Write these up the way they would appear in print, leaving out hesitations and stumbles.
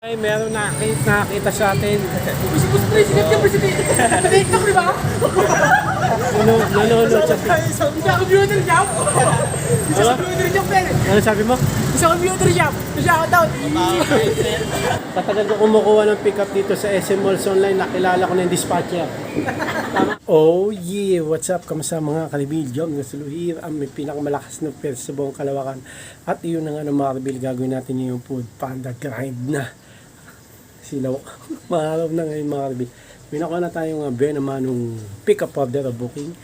Ay, meron nakakita sa atin. Bus president ka, president. TikTok, di ba? Nanonood sa Isa computer shop. Isa computer shop, pwede. Ano sabi mo? Isa computer shop. Shout out. Katagal ko kumukuha ng pick-up dito sa SM Malls Online. Nakilala ko na yung dispatcher. Tama? Oh yeah! What's up? Kamusta mga kalibil? Jom Nasuluhir ang may pinakamalakas na pwersa sa buong Kalawakan. At yun ang mga kalibil, gagawin natin yung food panda grind na. Silaw. Mahalaw na ngayon mga kalibil. Pinakuha na tayong benamanong pick-up order o booking.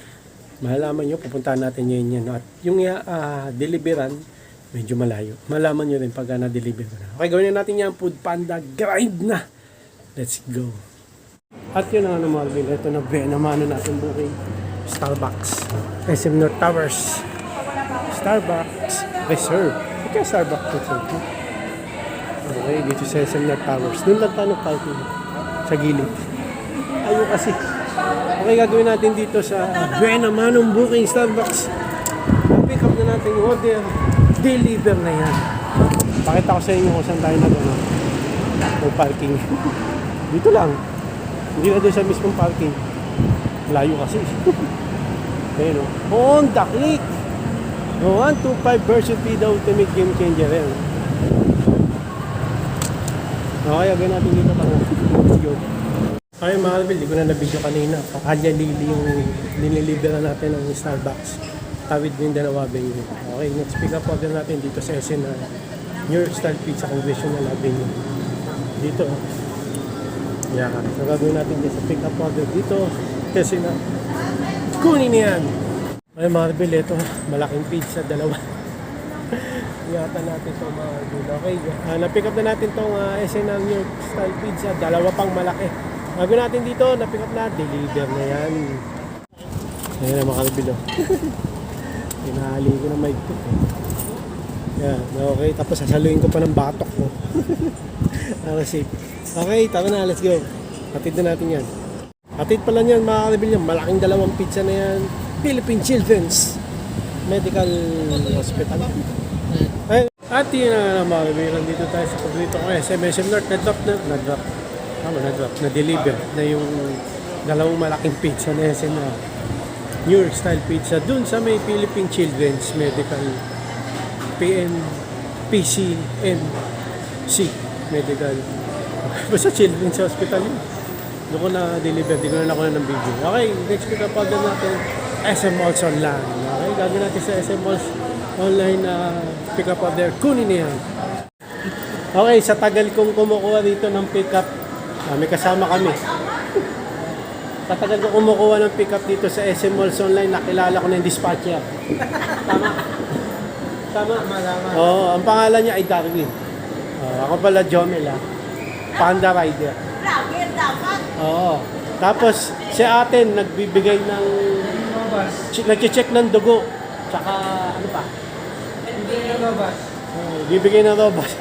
Malalaman nyo, pupuntahan natin ngayon yan. At yung deliveran, medyo malayo. Malaman nyo rin pag na-deliver na. Okay, gawin na natin yan, food panda grind na. Let's go. At yun ang mga kalibil. Ito na benamano natin booking. Starbucks. SM North Towers. Starbucks Reserve. Ika Starbucks Reserve. Okay, dito sa SM North Towers. Doon lang tayo parking. Sa gilid. Ayun kasi. Okay, gagawin natin dito sa benamanong booking Starbucks. Pick up na natin yung order. Deliver na yan. Pakita ko sa inyo kung saan tayo na gano'n. May parking. Dito lang. Hindi na doon sa mismong parking. Layo kasi. Ayun o. Honda Click. 125 version P the ultimate game changer. Ayun. Okay, agad natin dito pa. Let's go. Okay mga kalbil, di ko na na-video kanina. Kanya Lili yung dinilibera natin ng Starbucks. Tawid Mindanao Avenue. Okay, next pick up order natin dito sa SN New York Style Pizza Congressional Avenue. Dito. Yeah, so gagawin natin dito sa pick up order dito. Kasi na kunin yan. Okay mga kalbil, ito malaking pizza, dalawa. Ingatan natin ito mga kalbil. Okay, na-pick up na natin itong SN New York Style Pizza. Dalawa pang malaki. Gagawin natin dito, na-pick up na, deliver na yan. Ayan na mga kalbil. Pinahali ko na maigpit. Yan, okay. Tapos sasaluin ko pa ng batok ko. Safe. Okay, tama na, let's go. Hatid na natin yan. Hatid pala yan mga kalbil yan. Malaking dalawang pizza na yan. Philippine Children's Medical Hospital. Ay, at yun na mga kalbil. Dito tayo sa paborito ko. SM North, na-drop, na-deliver na yung dalawang malaking pizza na SM New York Style Pizza dun sa may Philippine Children's Medical PCNC Medical basta Children's Hospital yun. Doon ko na-deliver, di ko na nakuha ng video. Okay, next pick up order natin SM Malls Online. Okay, gagawin natin sa SM Malls Online na pick up order, kunin niya. Okay, sa tagal kong kumukuha dito ng pick up, may kasama kami. Katagal ko kumukuha ng pick up dito sa SM Malls Online, nakilala ko na yung dispatcher. Tama? Tama? Oo, ang pangalan niya ay Darwin. Ako pala Jomel Panda Rider. Oo. Tapos si atin nagbibigay ng nag-check ng dugo. Tsaka ano pa? Bibigay ng robas.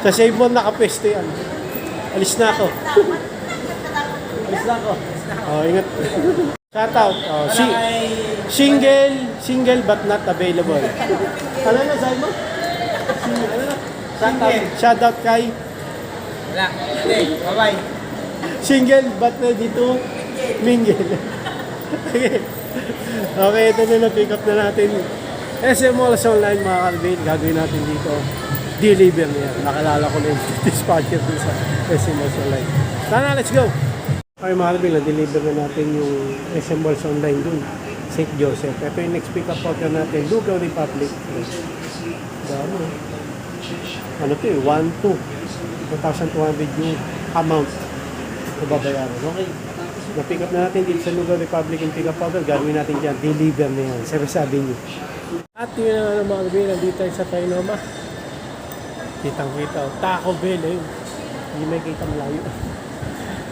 Sa Save More nakapwesto yan. Alis na ako. Alis na ako. Ingat. Shout out. Single but not available. Ano na, sabi mo? Shout out kay? Wala. Okay, bye-bye. Single but ready to mingle. Okay. Okay, ito na pick up na natin. SM Malls Online mga kalbil. Gagawin natin dito. Deliver niya. Nakalala ko na yung dispatcher dun sa SM Malls Online. Tara, let's go! Okay mga kalbil, na-deliver na natin yung SM Malls Online dun. St. Joseph. Ito yung next pick up order natin. Lugaw Republic. Dami. Ano ito 1,200 yung amount na babayaran. Okay. Na-pick up na natin dito sa Lugaw Republic yung pick up order. Gagawin natin dyan. Deliver na yan. Sabi niyo. At yun na mga kalbil, nandito tayo sa Tainoma. Kitang-kita. Taco Bell. Hindi may kita malayo.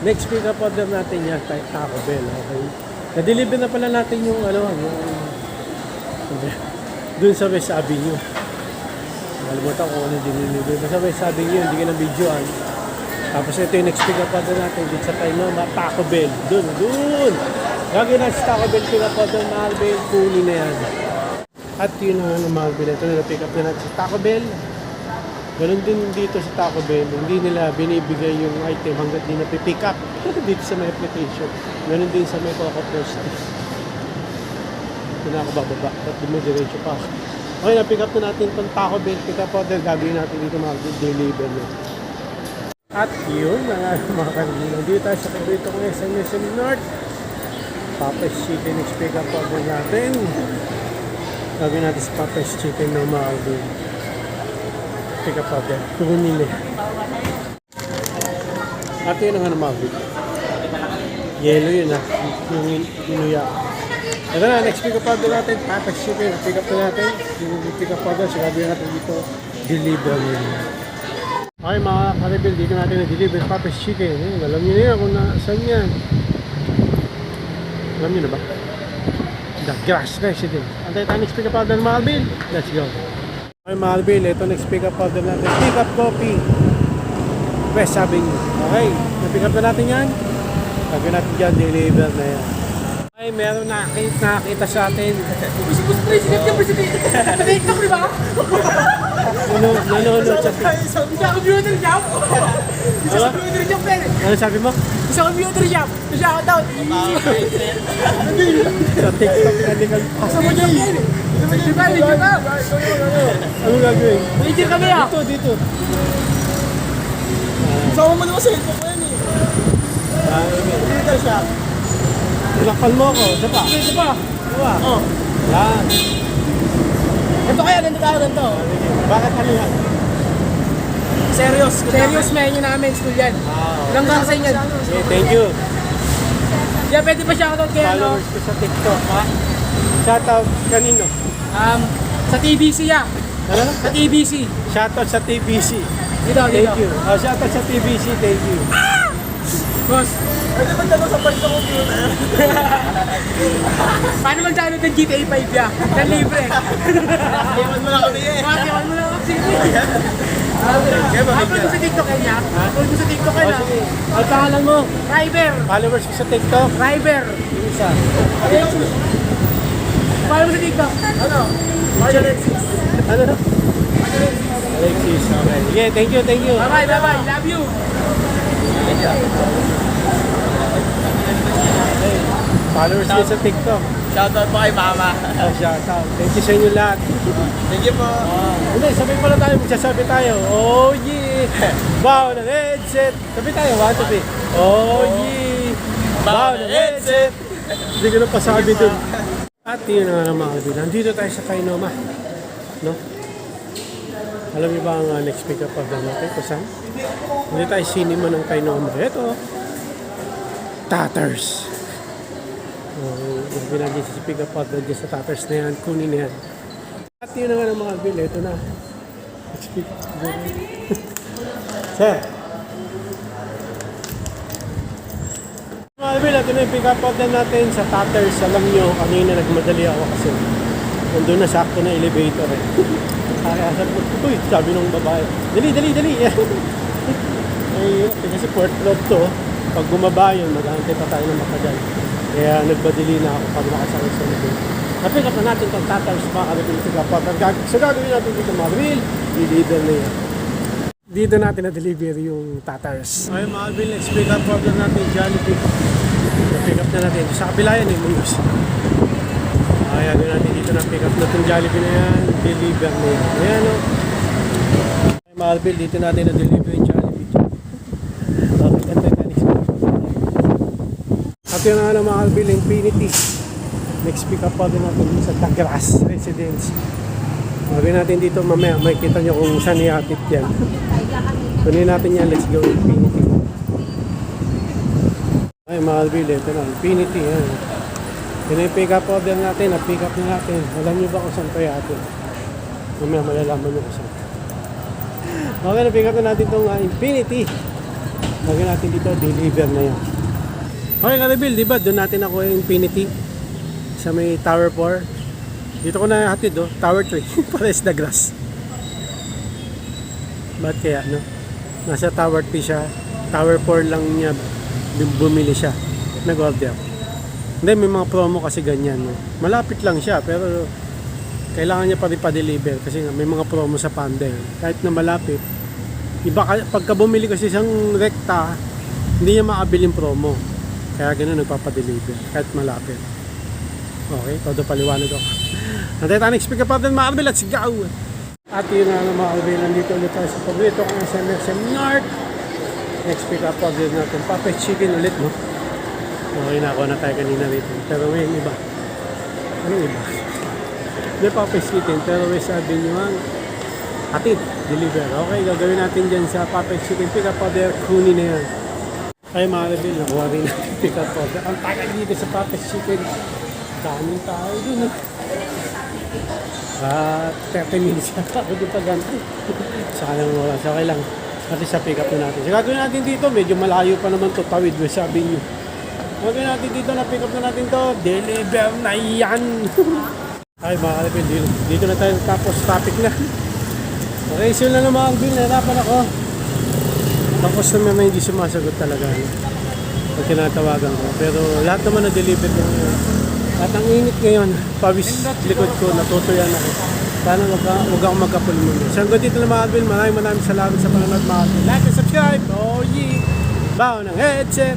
Next pick up order natin yan. Taco Bell. Okay. Na-deliver na pala natin yung dun sa West Avenue. Nakalimutan ko ano diniliver. Basta West Avenue, hindi ka ng videoan. Tapos ito yung next pick up order natin dito sa Tainoma. Taco Bell. Dun. Gagawin natin sa Taco Bell pick up order. Mahal Bell. Kunin na yan. At yun ang mahal Bell. Ito na pick up na natin sa Taco Bell. Ganun din dito sa Taco Bell, hindi nila binibigay yung item hanggat di napipick up dito sa may application. Ganun din sa may Coco First. Ito na ako bababa at dumidiretso pa. Okay, na-pick up na natin itong Taco Bell pick up order. Gagawin natin dito mga deliver na. At yun, mga kanilang dito tayo sa paborito kong SM North. Papa's Chicken pick up order natin. Gagawin natin sa Papa's Chicken na mga pick up order. Kunin eh. At yun ang mga yellow yun ah. Yung inuya. Ito na, next pick up order natin. Papa's Chicken. Pick up na natin. Yung pick up order. So gagawin natin dito. Deliver yun. Okay mga karibel, dito natin na-deliver Papa's Chicken. Alam nyo na yan kung saan yan. Alam nyo na ba? The Grass Resident. Antay tayo next pick up order mga karibel. Let's go. Okay mga karibel, ito next pick up order natin. Pick up coffee. West Avenue. Okay, na-pick up na natin yan. Gagawin natin dyan, deliver na yan. Okay, meron nakakita sa atin. Bus president yung president. Nag-tiktok, di ba? Nanonood sa Isa computer shop. Isa computer shop, pwede. Ano sabi mo? Isa computer shop. Isa ako daw. Sa TikTok illegal Isa mo dyan, pwede. Di ba, legit ka? Ano gagawin? Legit kami ah. Dito. Sama mo naman sa cellphone ko yan eh. Computer shop. Ilakpan mo ako. Isa pa. Ito pa. Diba? Oh. Yan. Ito kaya, ganito tayo, ganito. Bakit ano yan? Serious menu namin, school yan. Hanggang sa inyo. Okay, thank you. Yeah, pwede pa siya ako kaya ano. Followers ko sa TikTok. Ha? Shoutout kanino? Sa TBC ya. Ano? Sa TBC. Shoutout sa TBC. Dito. Thank you. Shoutout sa TBC. Thank you. Boss. Pwede ba tanong sa balik ng computer? Paano mag-download ng GTA 5 ya? Na libre. Iwan mo lang kami eh. Iwan mo lang kami. Upload mo sa TikTok kanya. Upload mo sa TikTok Oh, kanya. sige. Ano pangalan mo? River. Followers ko sa TikTok. River. Yung isa. Paano mo sa TikTok? Ano? Alexis. Ano? Alexis. Okay. Yeah, thank you. Bye-bye. Love you. Followers ko sa TikTok. Shoutout po kay Mama. Shoutout. Thank you sa inyo lahat. Thank you po. Hindi, sabay pala tayo. Magsasabi tayo. Oh, yeah. Bow na headset. Sabi tayo. 1, 2, 3. Oh, yeah. Bow na headset. Hindi ko na pasabi dun. At yun na nga mga kaibigan. Nandito tayo sa Kainoma. No? Alam niyo ba ang next pick up order natin? Kung saan? Nandito tayo cinema ng Kainoma. Ito. Tatters. Yung natin sa pick up order dyan sa Tatters na yan. Kunin na yan. At yun na nga ng mga bill. Ito na. Let's pick up order. Sir. Mga bill, ito na yung pick up order natin sa Tatters. Alam nyo, kanina nagmadali ako kasi nandun na sakto na elevator eh. Kaya sabi ko, uy, sabi nung babae, dali. Eh, kasi fourth floor to, pag bumaba yun, mag-aantay pa tayo ng matagal. Kaya nagbadili na ako pag nakasakay sa libin. Na-pick up na natin itong Tatters, mga kalabing pick up order. So gagawin natin dito mga bill, deliver na yan. Dito natin na-deliver yung Tatters. Okay mga bill, next pick up order natin, Jollibee. Na-pick up na natin. Sa kabila yan eh, Mayos. Kaya doon natin dito na-pick up na itong Jollibee na yan, deliver na yan. Ayan o. Okay mga bill, dito natin na-deliver yung Jollibee. Okay, ganda ka next pick up. At yun nga mga bill, Infinity. Next pick up order natin sa The Grass Residence. Gawin natin dito mamaya, makikita nyo kung saan ihatid yan. Kunin natin yan, let's go Infinity. Ay mga bill, ito na, Infinity yan. Yun yung pick up order natin, na-pick up na natin. Alam nyo ba kung saan ito ihatid? Mamaya malalaman nyo kung saan. Okay, na-pick up na natin itong Infinity. Lagyan natin dito, deliver na yan. Okay, Karibil, di ba? Doon natin ako yung Infinity sa may Tower 4. Dito ko na hatid, oh, Tower 3. Pares na grass. Ba't kaya, no? Nasa Tower 3 siya. Tower 4 lang niya bumili siya. Nag-order. Hindi, may mga promo kasi ganyan, no? Malapit lang siya, pero kailangan niya pa rin pa-deliver kasi nga may mga promo sa Panda yun. Kahit na malapit, iba pagka bumili kasi isang rekta, hindi niya makabili yung promo. Kaya gano'n nagpapadeliver kahit malapit. Okay, todo paliwanag ako. Nantay tayo next pick up natin mga Arbel, let's go! At yun na mga Arbel, nandito ulit tayo sa paborito kong SMSM North. Next pick up order natin, Papa's Chicken ulit, no? Okay, nakuha na tayo kanina rito. Pero may iba. Anong iba? May Papa's Chicken, pero may sabi nyo ang hatid, deliver. Okay, gagawin natin dyan sa Papa's Chicken pick up order, kunin na yan. Ay mga Arbel, nakuha rin natin pick up order. Ang tagal dito sa Papa's Chicken. Daming tao dun, no? 30 minutes yata ako dito ganito. Sa kanyang oras, okay lang. At sa pick up na natin. So gagawin natin dito, medyo malayo pa naman to, tawid mo sabi nyo. Gagawin natin dito, na pick up na natin to, deliver na yan. Ay mga Arbel, dito na tayo tapos topic na. Okay, so na naman ang bill, nahirapan ako. Ang customer na hindi sumasagot talaga. Pag tinatawagan ko. Pero lahat naman na-deliver ko ngayon. At ang init ngayon, pawis likod ko, natutuyan ako. Sana huwag akong magkapul muna. So hanggang dito na mga Arbel, maraming salamat sa panonood mga Arbel. Like and subscribe! Oh yeah! Bao ng headset!